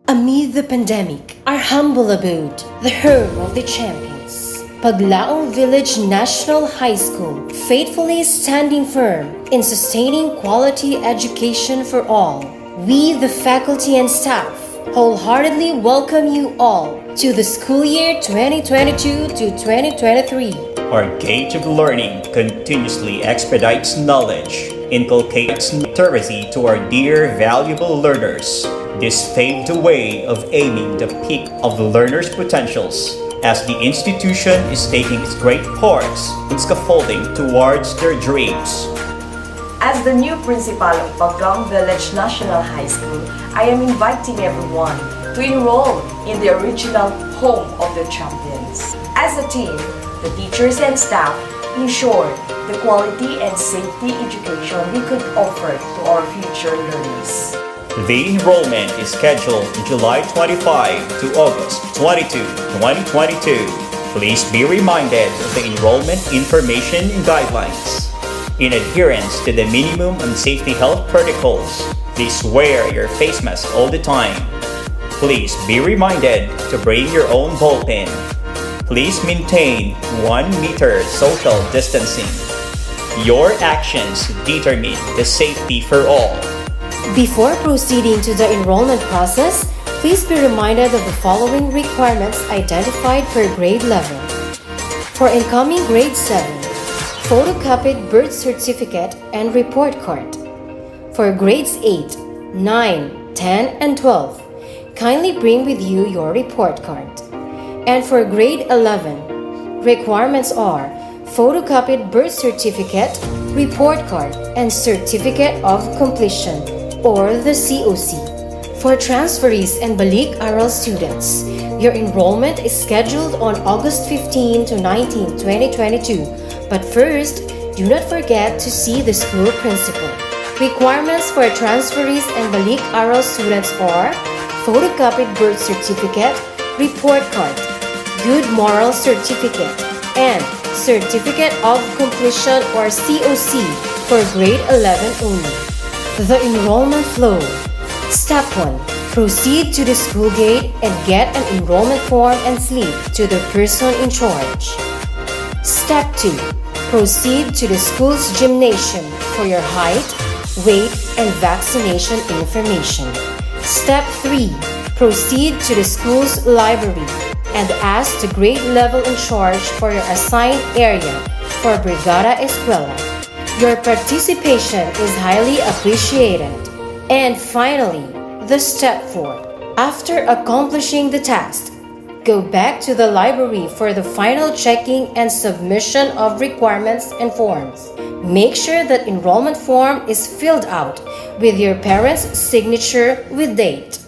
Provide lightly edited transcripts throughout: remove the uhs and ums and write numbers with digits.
Amid the pandemic, our humble abode, the home of the champions, Paglaum Village National High School, faithfully standing firm in sustaining quality education for all. We, the faculty and staff, wholeheartedly welcome you all to the school year 2022 to 2023. Our gauge of learning continuously expedites knowledge, inculcates literacy to our dear valuable learners. This paved the way of aiming the peak of the learners' potentials as the institution is taking its great parts in scaffolding towards their dreams. As the new principal of Paglaum Village National High School, I am inviting everyone to enroll in the original home of the champions. As a team, the teachers and staff ensured the quality and safety education we could offer to our future learners. The enrollment is scheduled July 25 to August 22, 2022. Please be reminded of the enrollment information and guidelines. In adherence to the minimum and safety health protocols, please wear your face mask all the time. Please be reminded to bring your own ballpen. Please maintain 1 meter social distancing. Your actions determine the safety for all. Before proceeding to the enrollment process, please be reminded of the following requirements identified per grade level. For incoming grade 7, photocopied birth certificate and report card. For grades 8, 9, 10, and 12, kindly bring with you your report card. And for grade 11, requirements are photocopied birth certificate, report card, and certificate of completion, or the COC. For transferees and Balik Aral students, your enrollment is scheduled on August 15 to 19, 2022. But first, do not forget to see the school principal. Requirements for transferees and Balik Aral students are photocopied birth certificate, report card, good moral certificate, and certificate of completion or COC for grade 11 only. The enrollment flow. Step 1. Proceed to the school gate and get an enrollment form and slip to the person in charge. Step 2. Proceed to the school's gymnasium for your height, weight, and vaccination information. Step 3. Proceed to the school's library and ask the grade level in charge for your assigned area for Brigada Escuela. Your participation is highly appreciated. And finally, the step 4. After accomplishing the task, go back to the library for the final checking and submission of requirements and forms. Make sure that enrollment form is filled out with your parents' signature with date.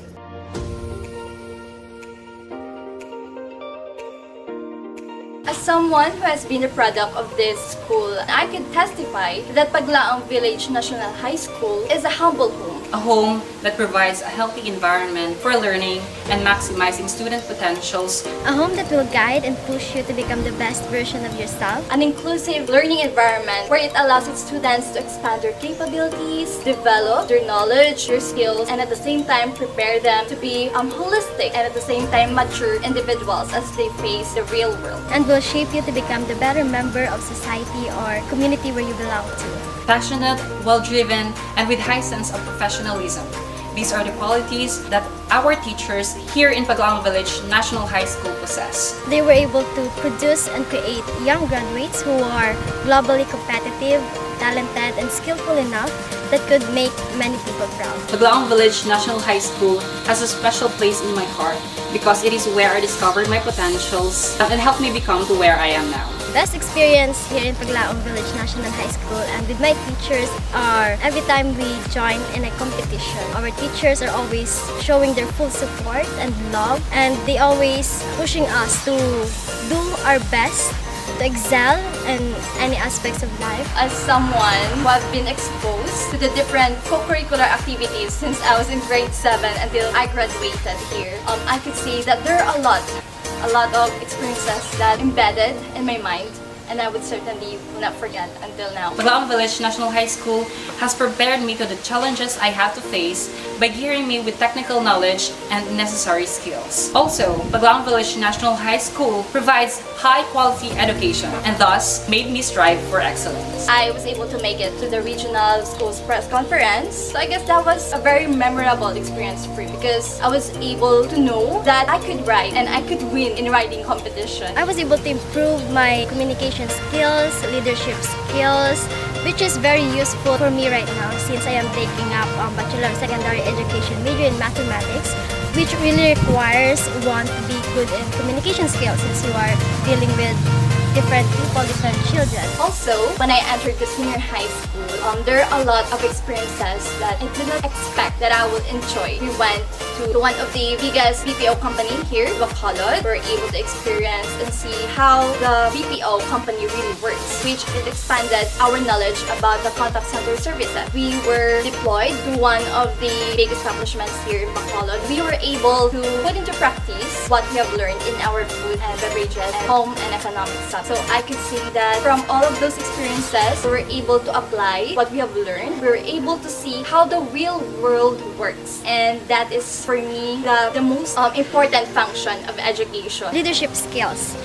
As someone who has been a product of this school, I can testify that Paglaum Village National High School is a humble home. A home that provides a healthy environment for learning and maximizing student potentials. A home that will guide and push you to become the best version of yourself. An inclusive learning environment where it allows its students to expand their capabilities, develop their knowledge, their skills, and at the same time prepare them to be holistic and at the same time mature individuals as they face the real world. And will shape you to become the better member of society or community where you belong to. Passionate, well-driven, and with high sense of professionalism. These are the qualities that our teachers here in Paglaum Village National High School possess. They were able to produce and create young graduates who are globally competitive, talented, and skillful enough that could make many people proud. Paglaum Village National High School has a special place in my heart because it is where I discovered my potentials and helped me become to where I am now. Best experience here in Paglaum Village National High School and with my teachers are every time we join in a competition. Our teachers are always showing their full support and love, and they always pushing us to do our best to excel in any aspects of life. As someone who has been exposed to the different co-curricular activities since I was in grade 7 until I graduated here, I could say that there are a lot of experiences that embedded in my mind and I would certainly not forget until now. Paglaum Village National High School has prepared me to the challenges I have to face by gearing me with technical knowledge and necessary skills. Also, Paglaum Village National High School provides high-quality education and thus made me strive for excellence. I was able to make it to the regional schools press conference. So I guess that was a very memorable experience for me because I was able to know that I could write and I could win in writing competition. I was able to improve my communication skills, leadership skills, which is very useful for me right now since I am taking up Bachelor of Secondary Education major in mathematics, which really requires one to be good in communication skills since you are dealing with different people, different children. Also, when I entered the senior high school, there are a lot of experiences that I did not expect that I would enjoy. We went to one of the biggest BPO company here, Bacolod. We were able to experience and see how the BPO company really works, which it expanded our knowledge about the contact center services. We were deployed to one of the big establishments here in Bacolod. We were able to put into practice what we have learned in our food and beverages and home and economic stuff. So I could see that from all of those experiences, we were able to apply what we have learned. We were able to see how the real world works. And that is, for me, the most important function of education. Leadership skills.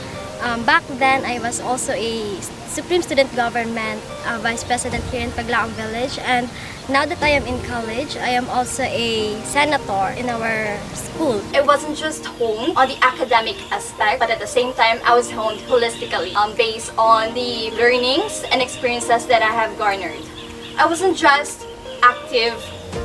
Back then, I was also a Supreme Student Government Vice President here in Paglaum Village, and now that I am in college, I am also a senator in our school. It wasn't just honed on the academic aspect, but at the same time, I was honed holistically based on the learnings and experiences that I have garnered. I wasn't just active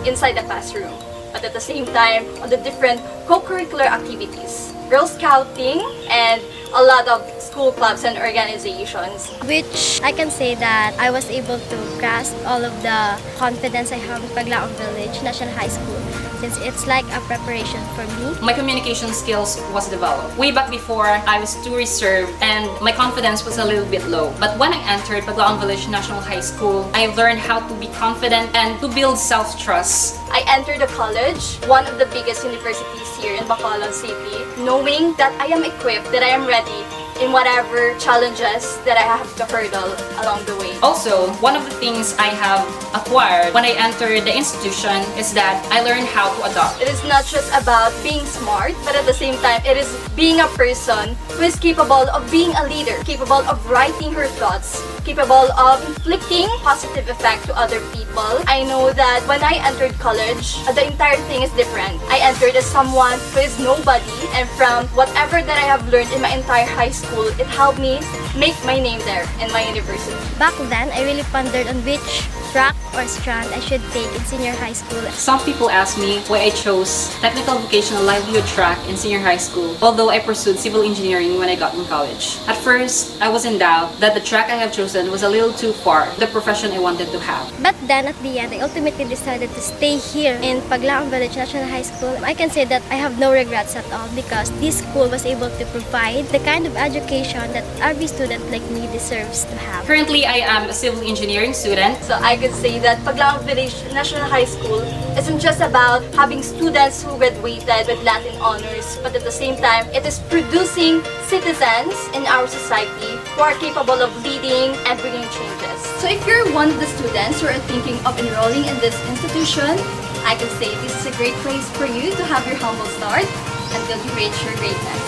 inside the classroom, but at the same time, on the different co-curricular activities, Girl Scouting, and a lot of school clubs and organizations. Which I can say that I was able to grasp all of the confidence I have in Paglaum Village National High School since it's like a preparation for me. My communication skills was developed. Way back before, I was too reserved and my confidence was a little bit low. But when I entered Paglaum Village National High School, I learned how to be confident and to build self-trust. I entered the college, one of the biggest universities here in Bacolod City, knowing that I am equipped, that I am ready in whatever challenges that I have to hurdle along the way. Also, one of the things I have acquired when I entered the institution is that I learned how to adapt. It is not just about being smart, but at the same time, it is being a person who is capable of being a leader, capable of writing her thoughts, capable of inflicting positive effect to other people. I know that when I entered college, the entire thing is different. I entered as someone who is nobody, and from whatever that I have learned in my entire high school, it helped me make my name there in my university. Back then, I really pondered on which track or strand I should take in senior high school. Some people ask me why I chose technical vocational livelihood track in senior high school, although I pursued civil engineering when I got in college. At first, I was in doubt that the track I have chosen was a little too far from the profession I wanted to have. But then at the end, I ultimately decided to stay here in Paglaum Village National High School. I can say that I have no regrets at all because this school was able to provide the kind of education that every student like me deserves to have. Currently, I am a civil engineering student. So I could say that Paglaum Village National High School isn't just about having students who graduated with Latin honors, but at the same time, it is producing citizens in our society who are capable of leading and bringing changes. So if you're one of the students who are thinking of enrolling in this institution, I can say this is a great place for you to have your humble start until you reach your greatness.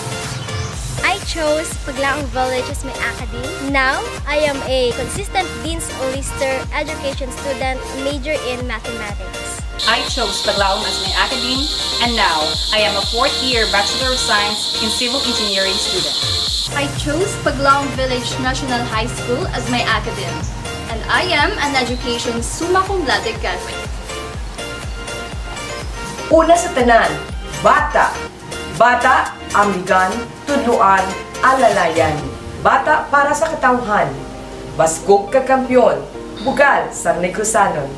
I chose Paglaum Village as my academe. Now, I am a consistent Dean's Lister education student, major in mathematics. I chose Paglaum as my academe, and now I am a fourth-year Bachelor of Science in Civil Engineering student. I chose Paglaum Village National High School as my academe, and I am an education summa cum laude graduate. Una sa tanan, bata. Bata, amigan, tudluan, alalayan. Bata para sa katawhan. Baskog ka kampyon, bugal sa Negrusanon.